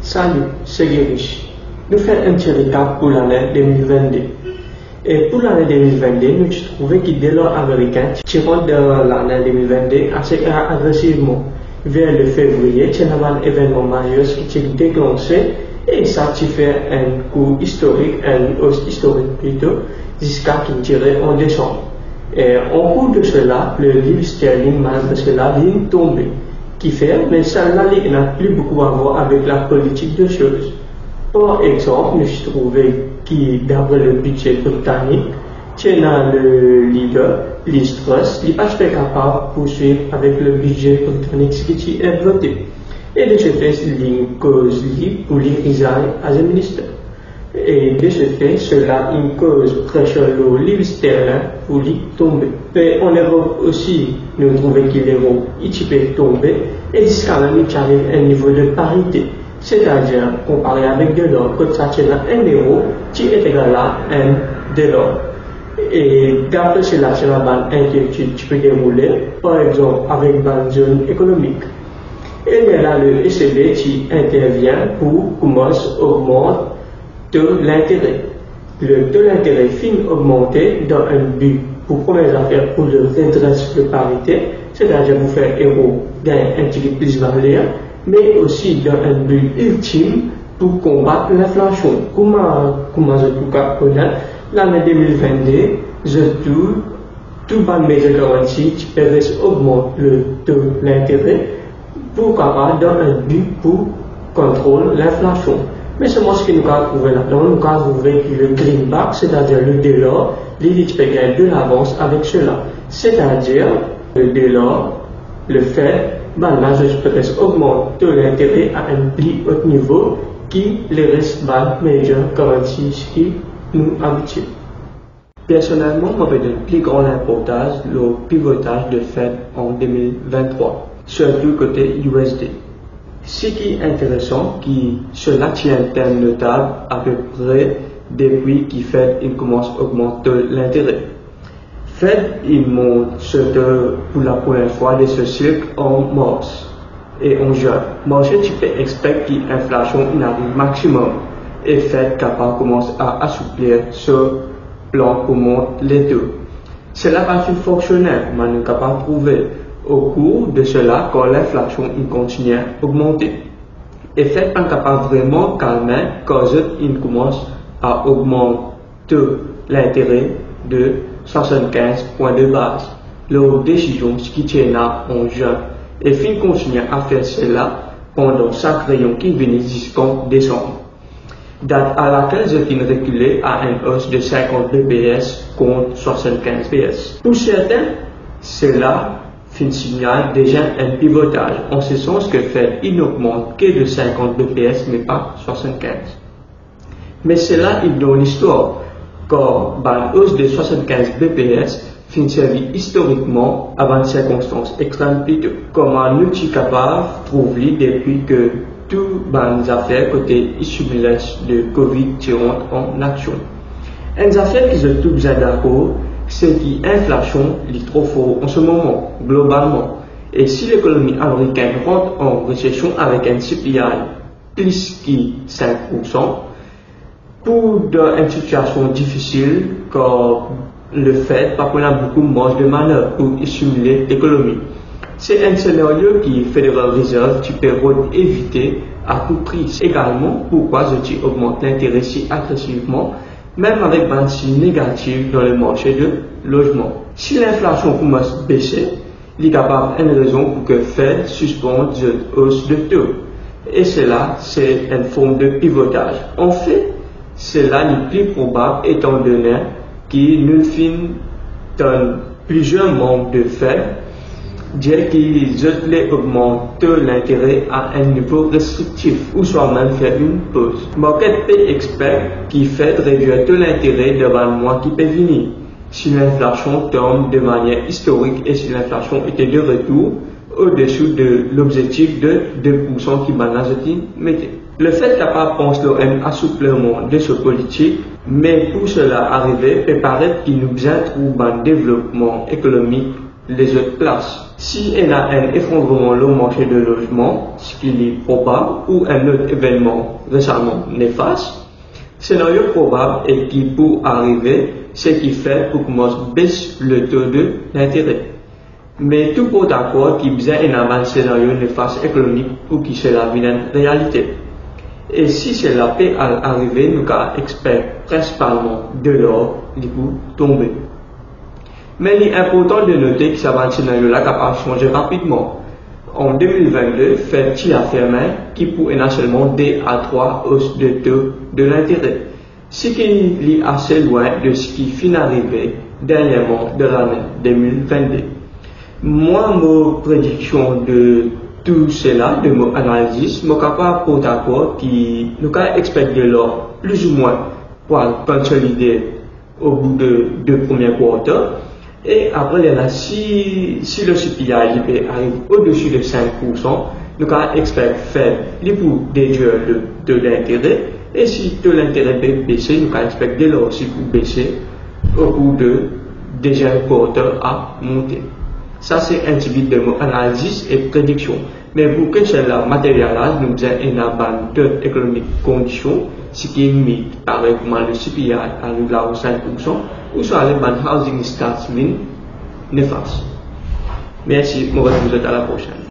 Salut, c'est Guérich. Nous faisons un petit récap pour l'année 2022. Et pour l'année 2022, nous trouvons que dès lors américain, qui rentre dans l'année 2022 assez agressivement vers le février, c'est un événement majeur qui est déclenché et ça fait un coup historique, une hausse historique plutôt, jusqu'à qu'il tirait en décembre. Et en cours de cela, le livre sterling malgré cela vient tomber. Qui fait, mais ça n'a plus beaucoup à voir avec la politique de choses. Par exemple, nous trouvons que d'après le budget britannique, le leader, Liz Truss, n'est pas capable de poursuivre avec le budget britannique qui est voté. Et de ce fait, il cause pour les resign as a minister. Et de ce fait, cela cause pression au livre sterling pour lui tomber. Et en Europe aussi, nous trouvons que l'euro peut tomber et jusqu'à même il arrive à un niveau de parité. C'est-à-dire, comparé avec de l'or, quand ça tient à 1 euro, qui est égal à 1 dollar. Et d'après cela, c'est la bande inquiétude qui peut dérouler, par exemple, avec une zone économique. Et là, le ECB qui intervient pour commencer à augmenter de l'intérêt. Le taux d'intérêt finit augmenter dans un but pour première affaire pour le redresse de parité, c'est-à-dire vous faire euro gagner un petit peu plus valeur, mais aussi dans un but ultime pour combattre l'inflation. Comment je tout cas connaître l'année 2022, je tout ban major currency qui permet d'augmenter le taux d'intérêt pour capable dans un but pour contrôler l'inflation. Mais seulement ce que nous avons trouvé là-dedans, nous avons trouvé que le greenback, c'est-à-dire le dollar, il peut gagner de l'avance avec cela. C'est-à-dire, le dollar, le fait, là, je peut-être augmente l'intérêt à un plus haut niveau qui les reste major currency qui nous habitue. Personnellement, je vais donner plus grande importance au pivotage de Fed en 2023, surtout côté USD. Ce qui est intéressant, cela tient un thème notable à peu près depuis qu'il Fed commence à augmenter l'intérêt. Fed il monte pour la première fois de ce cycle en mars et en juin. Marché tu peux expecter que l'inflation arrive maximum et Fed capable commence à assouplir ce plan pour monter les taux. Cela va fonctionner, mais nous capable de prouver. Au cours de cela, quand l'inflation continue à augmenter, et Fed pas capable vraiment calmer quand il commence à augmenter l'intérêt de 75 points de base. Leur décision qui tient en juin et fin continue à faire cela pendant chaque rayon qui venait jusqu'en décembre. Date à laquelle je finis reculé à une hausse de 50 bps contre 75 bps. Pour certains, cela signale déjà un pivotage, en ce sens que Fed il n'augmente que de 50 bps mais pas 75. Mais cela il donne l'histoire, car la hausse de 75 bps finit servi historiquement avant circonstances extrêmes plutôt. Comment nous sommes capables de trouver depuis que toutes les affaires côté stimulus de Covid rentrent en action. Une affaire qui se trouve bien d'accord, c'est que l'inflation est trop forte en ce moment, globalement. Et si l'économie américaine rentre en récession avec un CPI plus que 5%, pour une situation difficile, car le fait pas qu'on a beaucoup de marge de manœuvre pour stimuler l'économie. C'est un scénario qui Federal Reserve tu peux éviter à tout prix. Également, pourquoi je augmente l'intérêt si agressivement, même avec un signe négatif dans le marché de logement. Si l'inflation commence à baisser, il y a une raison pour que Fed suspende la hausse de taux. Et cela, c'est une forme de pivotage. En fait, cela n'est plus probable étant donné qu'il nous finit dans plusieurs membres de Fed dire qu'ils augmentent l'intérêt à un niveau restrictif ou soit même faire une pause. Market peut expect qu'il fait réduire tout l'intérêt devant le mois qui peut venir. Si l'inflation tombe de manière historique et si l'inflation était de retour au-dessous de l'objectif de 2% qui Banazati mettait. Le fait capable pense un assouplement de ce politique, mais pour cela arriver, peut paraître qu'il nous bien trouve un développement économique les autres places. Si il y a un effondrement au marché de logement, ce qui est probable, ou un autre événement récemment néfaste, scénario probable et qui peut arriver, ce qui fait pour qu'on baisse le taux de l'intérêt. Mais tout pour d'accord qui besoin un scénario néfaste économique pour qui c'est la vilaine réalité. Et si cela peut arriver, nous expectons principalement de l'or du coup tomber. Mais il est important de noter que ça va un scénario là capable de changer rapidement. En 2022, fait-il affirmer qu'il pourrait seulement 2 à 3 hausses de taux de l'intérêt, ce qui est assez loin de ce qui finit arrivé dernièrement de l'année 2022. Moi, ma prédiction de tout cela, de mon analyse, je suis capable pour d'accord qui nous expecte de l'or plus ou moins pour consolider au bout de 2 premiers quarters. Et après, si le CPI arrive au-dessus de 5%, nous expectons faire les pour déduire de l'intérêt. Et si de l'intérêt peut baisser, nous expectons de l'or aussi pour baisser au cours de déjà quarter à monter. Ça, c'est un petit bit de mon analyse et prédiction. Mais pour que cela matérialise, nous avons une d'autres économiques conditions, ce qui est mis avec le CPI arrive là au 5%, ou soit les housing stats néfastes. Merci, moi je vous dis à la prochaine.